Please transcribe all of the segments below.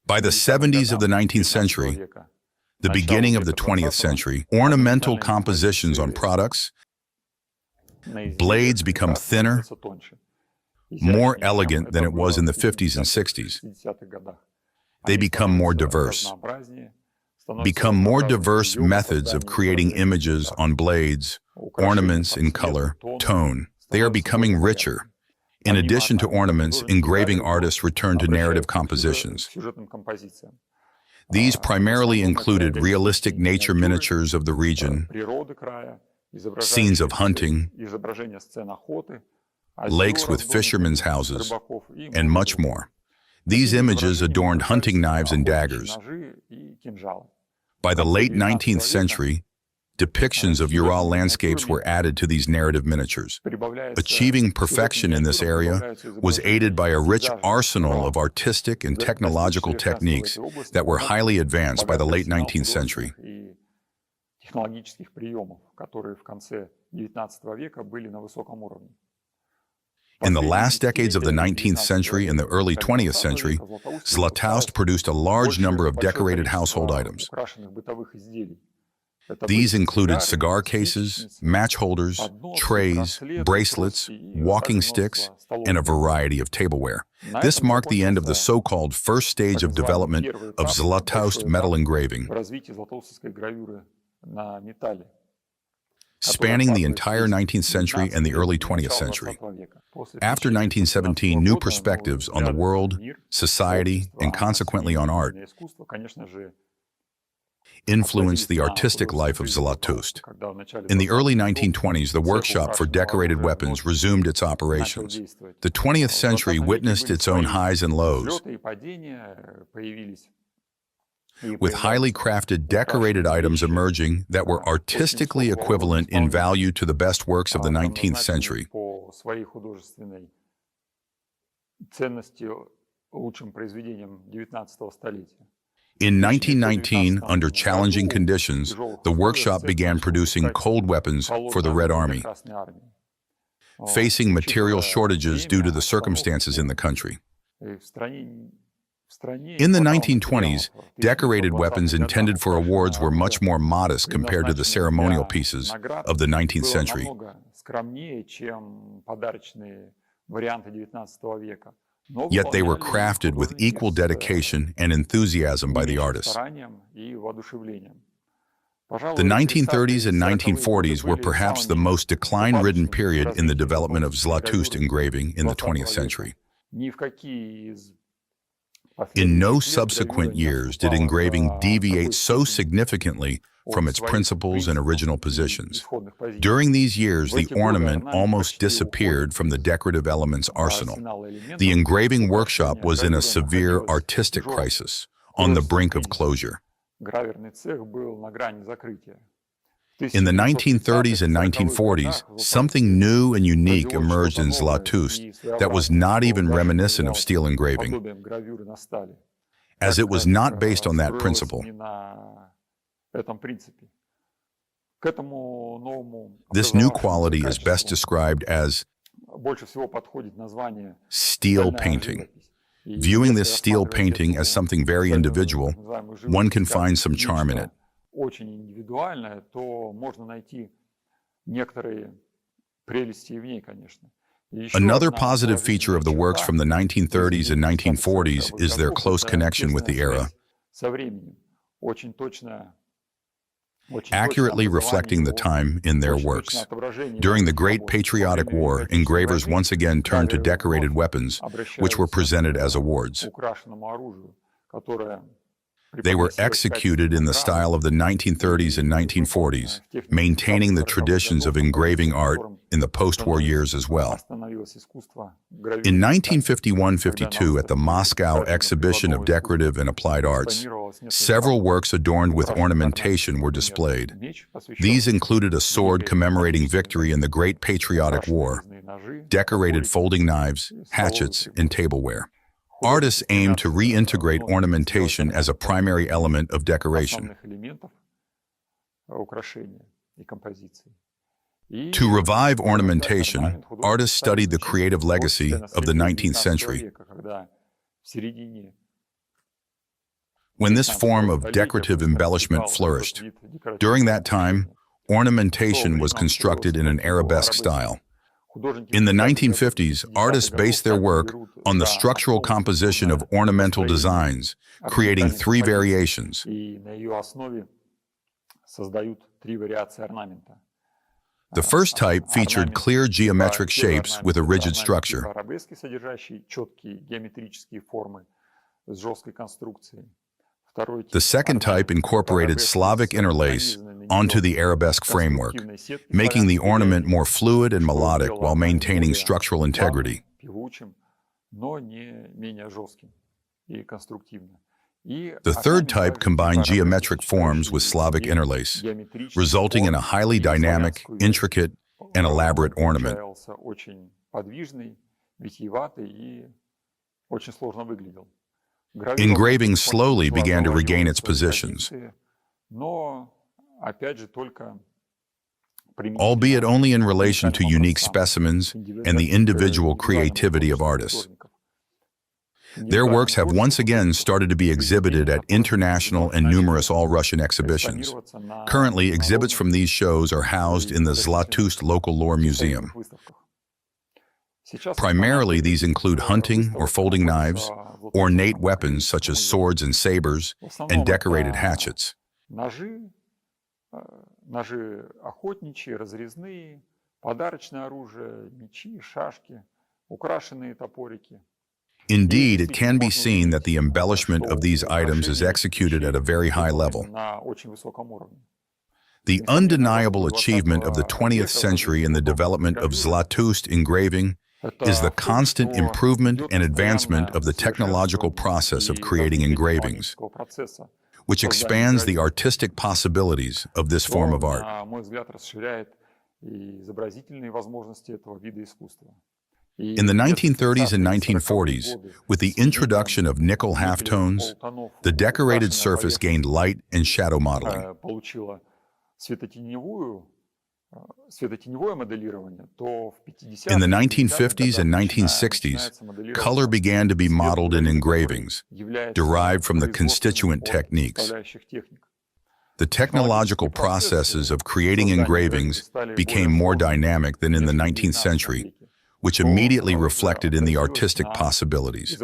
By the 70s of the 19th century, the beginning of the 20th century, ornamental compositions on products, blades become thinner, more elegant than it was in the 50s and 60s. They become more diverse. Become more diverse methods of creating images on blades, ornaments in color, tone. They are becoming richer. In addition to ornaments, engraving artists returned to narrative compositions. These primarily included realistic nature miniatures of the region, scenes of hunting, lakes with fishermen's houses, and much more. These images adorned hunting knives and daggers. By the late 19th century, depictions of Ural landscapes were added to these narrative miniatures. Achieving perfection in this area was aided by a rich arsenal of artistic and technological techniques that were highly advanced by the late 19th century. In the last decades of the 19th century and the early 20th century, Zlatoust produced a large number of decorated household items. These included cigar cases, match holders, trays, bracelets, walking sticks, and a variety of tableware. This marked the end of the so-called first stage of development of Zlatoust metal engraving, spanning the entire 19th century and the early 20th century. After 1917, new perspectives on the world, society, and consequently on art influenced the artistic life of Zlatoust. In the early 1920s, the workshop for decorated weapons resumed its operations. The 20th century witnessed its own highs and lows, with highly crafted decorated items emerging that were artistically equivalent in value to the best works of the 19th century. In 1919, under challenging conditions, the workshop began producing cold weapons for the Red Army, facing material shortages due to the circumstances in the country. In the 1920s, decorated weapons intended for awards were much more modest compared to the ceremonial pieces of the 19th century. Yet they were crafted with equal dedication and enthusiasm by the artists. The 1930s and 1940s were perhaps the most decline-ridden period in the development of Zlatoust engraving in the 20th century. In no subsequent years did engraving deviate so significantly from its principles and original positions. During these years, the ornament almost disappeared from the decorative elements arsenal. The engraving workshop was in a severe artistic crisis, on the brink of closure. In the 1930s and 1940s, something new and unique emerged in Zlatoust that was not even reminiscent of steel engraving, as it was not based on that principle. This new quality is best described as steel painting. Viewing this steel painting as something very individual, one can find some charm in it. Another positive feature of the works from the 1930s and 1940s is their close connection with the era, accurately reflecting the time in their works. During the Great Patriotic War, engravers once again turned to decorated weapons, which were presented as awards. They were executed in the style of the 1930s and 1940s, maintaining the traditions of engraving art in the post-war years as well. In 1951-52, at the Moscow Exhibition of Decorative and Applied Arts, several works adorned with ornamentation were displayed. These included a sword commemorating victory in the Great Patriotic War, decorated folding knives, hatchets, and tableware. Artists aim to reintegrate ornamentation as a primary element of decoration. To revive ornamentation, artists studied the creative legacy of the 19th century. when this form of decorative embellishment flourished. During that time, ornamentation was constructed in an arabesque style. In the 1950s, artists based their work on the structural composition of ornamental designs, creating three variations. The first type featured clear geometric shapes with a rigid structure. The second type incorporated Slavic interlace onto the arabesque framework, making the ornament more fluid and melodic while maintaining structural integrity. The third type combined geometric forms with Slavic interlace, resulting in a highly dynamic, intricate, and elaborate ornament. Engraving slowly began to regain its positions, albeit only in relation to unique specimens and the individual creativity of artists. Their works have once again started to be exhibited at international and numerous all-Russian exhibitions. Currently, exhibits from these shows are housed in the Zlatoust Local Lore Museum. Primarily, these include hunting or folding knives, ornate weapons such as swords and sabers, and decorated hatchets. Indeed, it can be seen that the embellishment of these items is executed at a very high level. The undeniable achievement of the 20th century in the development of Zlatoust engraving is the constant improvement and advancement of the technological process of creating engravings, which expands the artistic possibilities of this form of art. In the 1930s and 1940s, with the introduction of nickel halftones, the decorated surface gained light and shadow modeling. In the 1950s and 1960s, color began to be modeled in engravings, derived from the constituent techniques. The technological processes of creating engravings became more dynamic than in the 19th century, which immediately reflected in the artistic possibilities.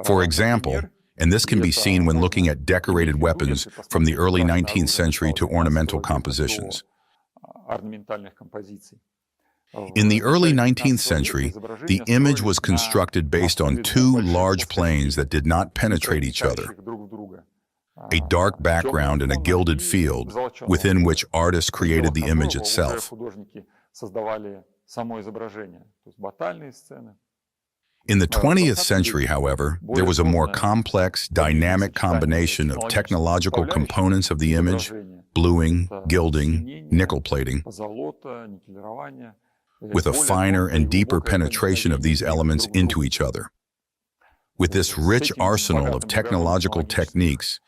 For example, and this can be seen when looking at decorated weapons from the early 19th century to ornamental compositions. In the early 19th century, the image was constructed based on two large planes that did not penetrate each other, a dark background and a gilded field within which artists created the image itself. In the 20th century, however, there was a more complex, dynamic combination of technological components of the image, bluing, gilding, nickel plating, with a finer and deeper penetration of these elements into each other. With this rich arsenal of technological techniques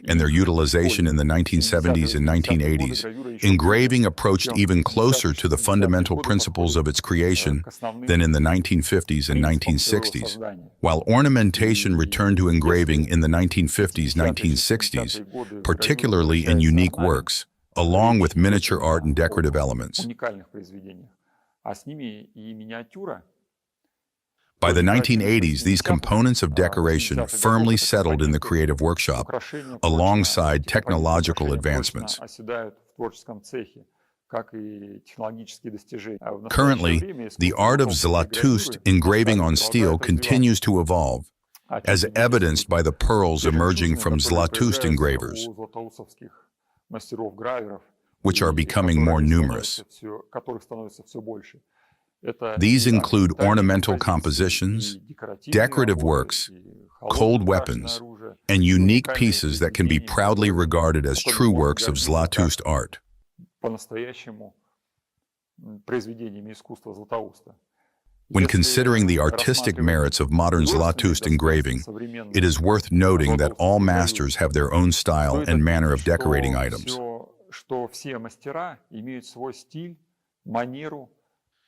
and their utilization in the 1970s and 1980s, engraving approached even closer to the fundamental principles of its creation than in the 1950s and 1960s. While ornamentation returned to engraving in the 1950s, 1960s, particularly in unique works, along with miniature art and decorative elements. By the 1980s, these components of decoration firmly settled in the creative workshop, alongside technological advancements. Currently, the art of Zlatoust engraving on steel continues to evolve, as evidenced by the pearls emerging from Zlatoust engravers, which are becoming more numerous. These include ornamental compositions, decorative works, cold weapons, and unique pieces that can be proudly regarded as true works of Zlatoust art. When considering the artistic merits of modern Zlatoust engraving, it is worth noting that all masters have their own style and manner of decorating items.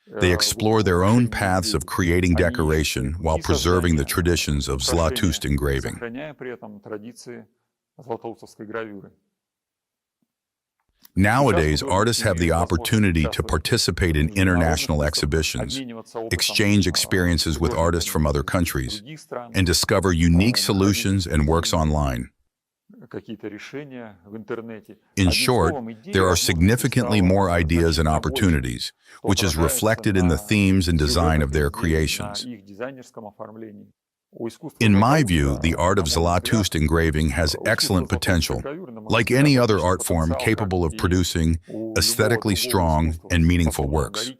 They explore their own paths of creating decoration while preserving the traditions of Zlatoust engraving. Nowadays, artists have the opportunity to participate in international exhibitions, exchange experiences with artists from other countries, and discover unique solutions and works online. In short, there are significantly more ideas and opportunities, which is reflected in the themes and design of their creations. In my view, the art of Zlatoust engraving has excellent potential, like any other art form capable of producing aesthetically strong and meaningful works.